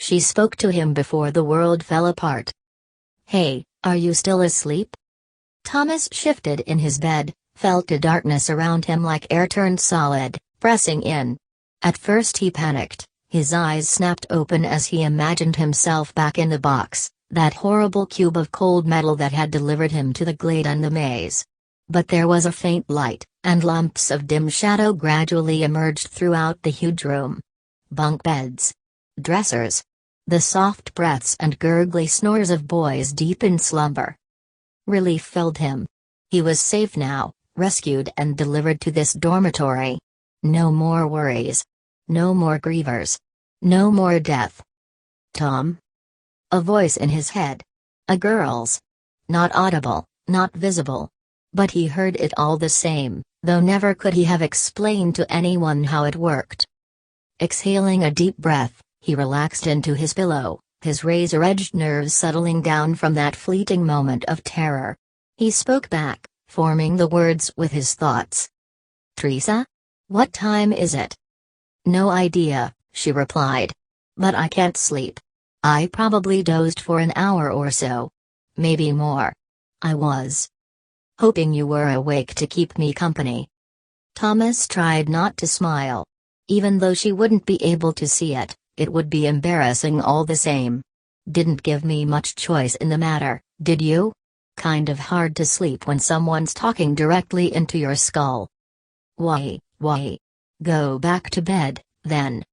She spoke to him before the world fell apart. "Hey, are you still asleep?" Thomas shifted in his bed, felt the darkness around him like air turned solid, pressing in. At first he panicked, his eyes snapped open as he imagined himself back in the box, that horrible cube of cold metal that had delivered him to the glade and the maze. But there was a faint light, and lumps of dim shadow gradually emerged throughout the huge room. Bunk beds. Dressers. The soft breaths and gurgly snores of boys deep in slumber. Relief filled him. He was safe now, rescued and delivered to this dormitory. No more worries. No more grievers. No more death. "Tom?" A voice in his head. A girl's. Not audible, not visible. But he heard it all the same, though never could he have explained to anyone how it worked. Exhaling a deep breath, he relaxed into his pillow, his razor-edged nerves settling down from that fleeting moment of terror. He spoke back, forming the words with his thoughts. "Teresa? What time is it?" "No idea," she replied. "But I can't sleep. I probably dozed for an hour or so. Maybe more. I was hoping you were awake to keep me company." Thomas tried not to smile. Even though she wouldn't be able to see it, it would be embarrassing all the same. "Didn't give me much choice in the matter, did you? Kind of hard to sleep when someone's talking directly into your skull." Why? Go back to bed, then."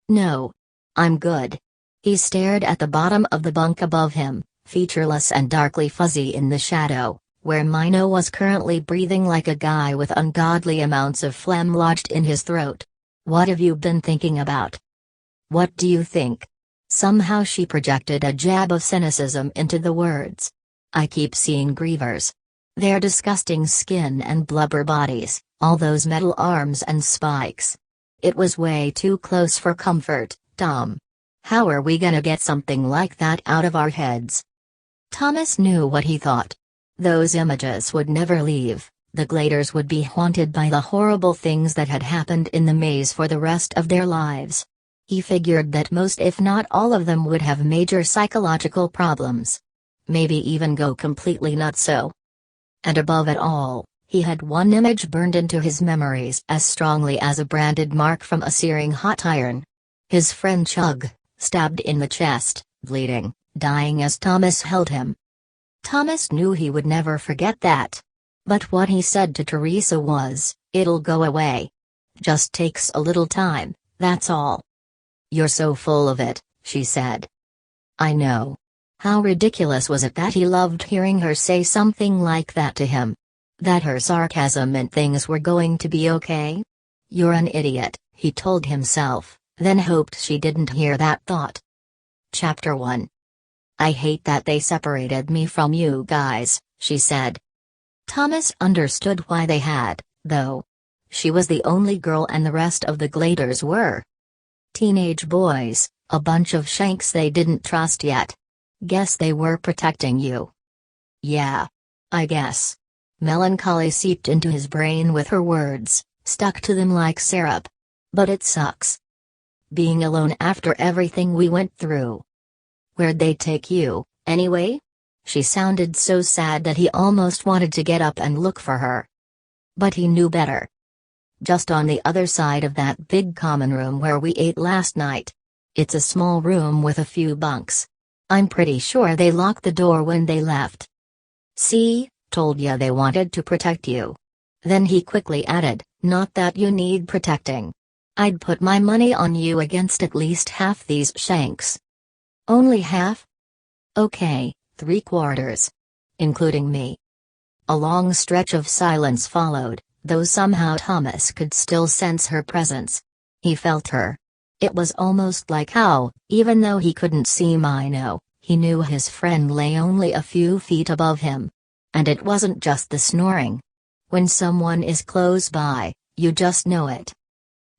"No. I'm good." He stared at the bottom of the bunk above him, featureless and darkly fuzzy in the shadow, where Mino was currently breathing like a guy with ungodly amounts of phlegm lodged in his throat. "What have you been thinking about?" "What do you think?" Somehow she projected a jab of cynicism into the words. "I keep seeing grievers. Their disgusting skin and blubber bodies, all those metal arms and spikes. It was way too close for comfort, Tom. How are we gonna get something like that out of our heads?" Thomas knew what he thought. Those images would never leave. The Gladers would be haunted by the horrible things that had happened in the maze for the rest of their lives. He figured that most if not all of them would have major psychological problems. Maybe even go completely nutso. And above it all, he had one image burned into his memories as strongly as a branded mark from a searing hot iron. His friend Chug, stabbed in the chest, bleeding, dying as Thomas held him. Thomas knew he would never forget that. But what he said to Teresa was, "It'll go away. Just takes a little time, that's all." "You're so full of it," she said. I know. How ridiculous was it that he loved hearing her say something like that to him? That her sarcasm meant things were going to be okay? "You're an idiot," he told himself, then hoped she didn't hear that thought. Chapter 1. "I hate that they separated me from you guys," she said. Thomas understood why they had, though. She was the only girl and the rest of the Gladers were teenage boys, a bunch of shanks they didn't trust yet. "Guess they were protecting you." "Yeah. I guess." Melancholy seeped into his brain with her words, stuck to them like syrup. "But it sucks. Being alone after everything we went through." "Where'd they take you, anyway?" She sounded so sad that he almost wanted to get up and look for her. But he knew better. "Just on the other side of that big common room where we ate last night. It's a small room with a few bunks. I'm pretty sure they locked the door when they left." "See, told ya they wanted to protect you." Then he quickly added, "Not that you need protecting. I'd put my money on you against at least half these shanks." "Only half?" "Okay, 3/4. Including me." A long stretch of silence followed, though somehow Thomas could still sense her presence. He felt her. It was almost like how, even though he couldn't see Mino, he knew his friend lay only a few feet above him. And it wasn't just the snoring. When someone is close by, you just know it.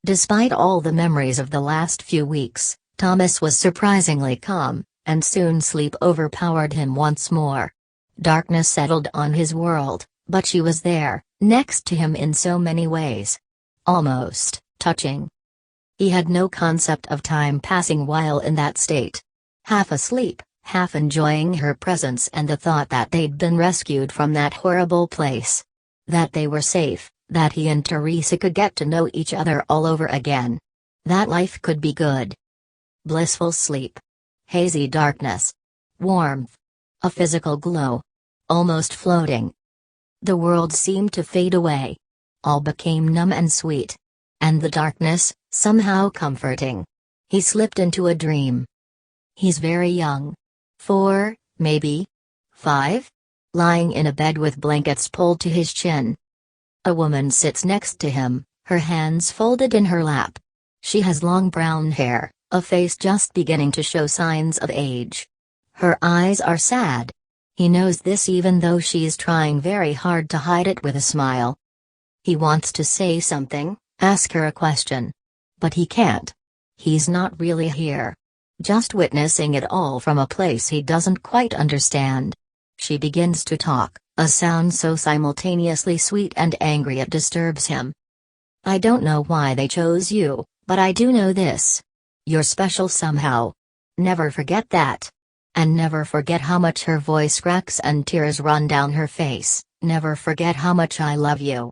Despite all the memories of the last few weeks, Thomas was surprisingly calm, and soon sleep overpowered him once more. Darkness settled on his world, but she was there, next to him in so many ways. Almost touching. He had no concept of time passing while in that state. Half asleep, half enjoying her presence and the thought that they'd been rescued from that horrible place. That they were safe, that he and Teresa could get to know each other all over again. That life could be good. Blissful sleep. Hazy darkness. Warmth. A physical glow. Almost floating. The world seemed to fade away. All became numb and sweet. And the darkness, somehow comforting. He slipped into a dream. He's very young. 4, maybe? 5? Lying in a bed with blankets pulled to his chin. A woman sits next to him, her hands folded in her lap. She has long brown hair, a face just beginning to show signs of age. Her eyes are sad. He knows this even though she's trying very hard to hide it with a smile. He wants to say something, ask her a question. But he can't. He's not really here. Just witnessing it all from a place he doesn't quite understand. She begins to talk, a sound so simultaneously sweet and angry it disturbs him. I don't know why they chose you, but I do know this. You're special somehow. Never forget that. And never forget how much her voice cracks and tears run down her face. Never forget how much I love you.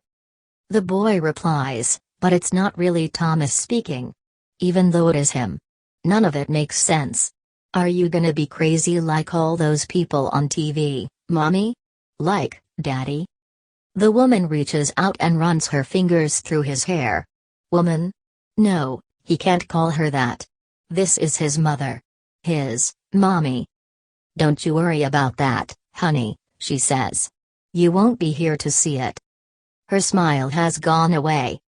The boy replies, but it's not really Thomas speaking. Even though it is him. None of it makes sense. Are you gonna be crazy like all those people on TV, Mommy? Like, Daddy? The woman reaches out and runs her fingers through his hair. Woman? No, he can't call her that. This is his mother. His mommy. Don't you worry about that, honey, she says. You won't be here to see it. Her smile has gone away.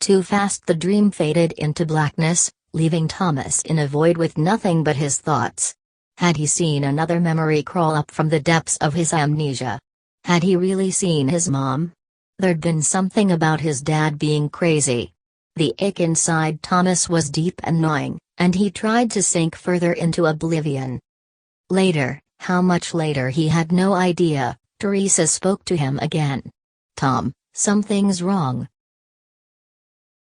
Too fast the dream faded into blackness, leaving Thomas in a void with nothing but his thoughts. Had he seen another memory crawl up from the depths of his amnesia? Had he really seen his mom? There'd been something about his dad being crazy. The ache inside Thomas was deep and gnawing, and he tried to sink further into oblivion. Later, how much later he had no idea, Teresa spoke to him again. Tom, something's wrong.